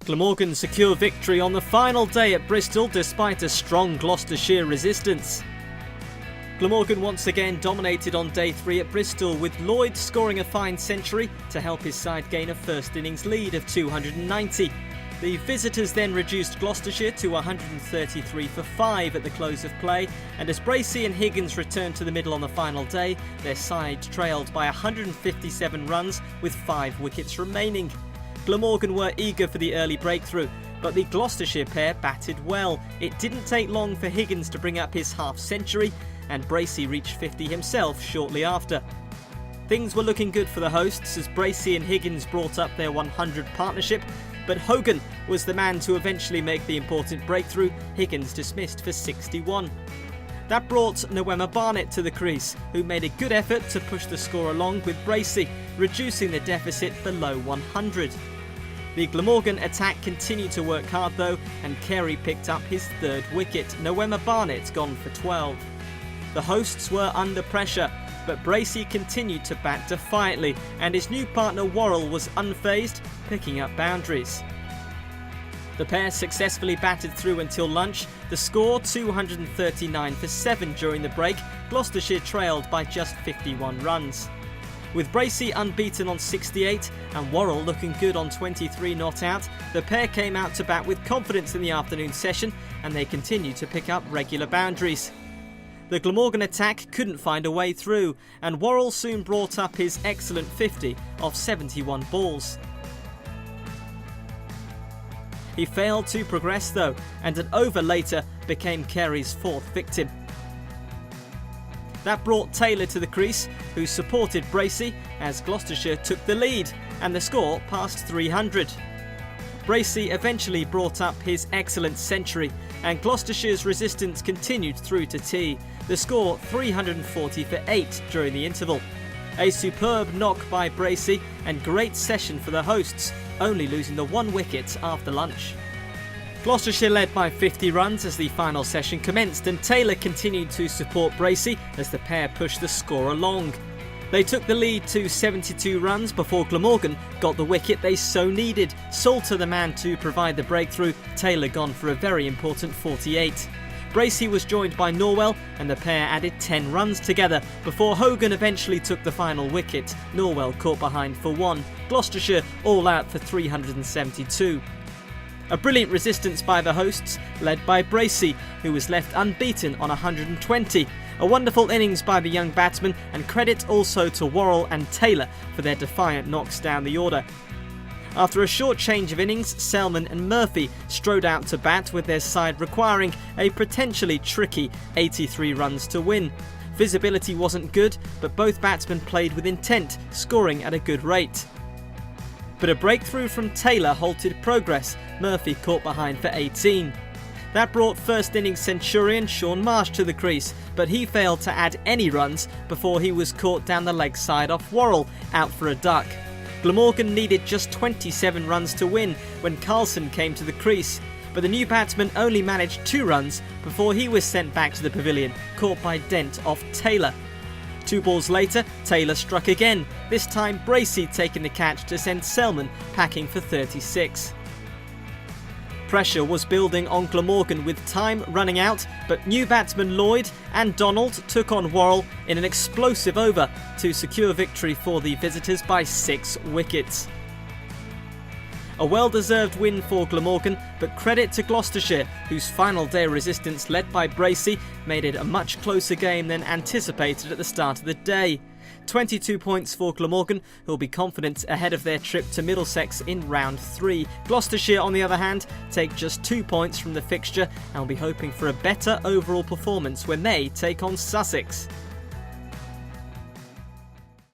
Glamorgan secure victory on the final day at Bristol despite a strong Gloucestershire resistance. Glamorgan once again dominated on day 3 at Bristol, with Lloyd scoring a fine century to help his side gain a first innings lead of 290. The visitors then reduced Gloucestershire to 133 for 5 at the close of play, and as Bracey and Higgins returned to the middle on the final day, their side trailed by 157 runs with 5 wickets remaining. Glamorgan were eager for the early breakthrough, but the Gloucestershire pair batted well. It didn't take long for Higgins to bring up his half-century, and Bracey reached 50 himself shortly after. Things were looking good for the hosts as Bracey and Higgins brought up their 100 partnership, but Hogan was the man to eventually make the important breakthrough. Higgins dismissed for 61. That brought Noema Barnett to the crease, who made a good effort to push the score along with Bracey, reducing the deficit below 100. The Glamorgan attack continued to work hard though, and Carey picked up his 3rd wicket, Noema Barnett gone for 12. The hosts were under pressure, but Bracey continued to bat defiantly, and his new partner Worrell was unfazed, picking up boundaries. The pair successfully batted through until lunch. The score 239 for 7 during the break. Gloucestershire trailed by just 51 runs. With Bracey unbeaten on 68 and Worrell looking good on 23 not out, the pair came out to bat with confidence in the afternoon session, and they continued to pick up regular boundaries. The Glamorgan attack couldn't find a way through, and Worrell soon brought up his excellent 50 off 71 balls. He failed to progress though, and an over later became Carey's 4th victim. That brought Taylor to the crease, who supported Bracey as Gloucestershire took the lead, and the score passed 300. Bracey eventually brought up his excellent century, and Gloucestershire's resistance continued through to tea. The score 340 for 8 during the interval. A superb knock by Bracey and great session for the hosts, only losing the 1 wicket after lunch. Gloucestershire led by 50 runs as the final session commenced, and Taylor continued to support Bracey as the pair pushed the score along. They took the lead to 72 runs before Glamorgan got the wicket they so needed. Salter the man to provide the breakthrough, Taylor gone for a very important 48. Bracey was joined by Norwell, and the pair added 10 runs together before Hogan eventually took the final wicket. Norwell caught behind for 1. Gloucestershire all out for 372. A brilliant resistance by the hosts, led by Bracey, who was left unbeaten on 120. A wonderful innings by the young batsman, and credit also to Worrell and Taylor for their defiant knocks down the order. After a short change of innings, Selman and Murphy strode out to bat, with their side requiring a potentially tricky 83 runs to win. Visibility wasn't good, but both batsmen played with intent, scoring at a good rate. But a breakthrough from Taylor halted progress. Murphy caught behind for 18. That brought first innings centurion Shaun Marsh to the crease, but he failed to add any runs before he was caught down the leg side off Worrell, out for a duck. Glamorgan needed just 27 runs to win when Carlson came to the crease, but the new batsman only managed 2 runs before he was sent back to the pavilion, caught by Dent off Taylor. 2 balls later, Taylor struck again, this time Bracey taking the catch to send Selman packing for 36. Pressure was building on Glamorgan with time running out, but new batsmen Lloyd and Donald took on Worrell in an explosive over to secure victory for the visitors by 6 wickets. A well-deserved win for Glamorgan, but credit to Gloucestershire, whose final day resistance led by Bracey made it a much closer game than anticipated at the start of the day. 22 points for Glamorgan, who will be confident ahead of their trip to Middlesex in round 3. Gloucestershire, on the other hand, take just 2 points from the fixture and will be hoping for a better overall performance when they take on Sussex.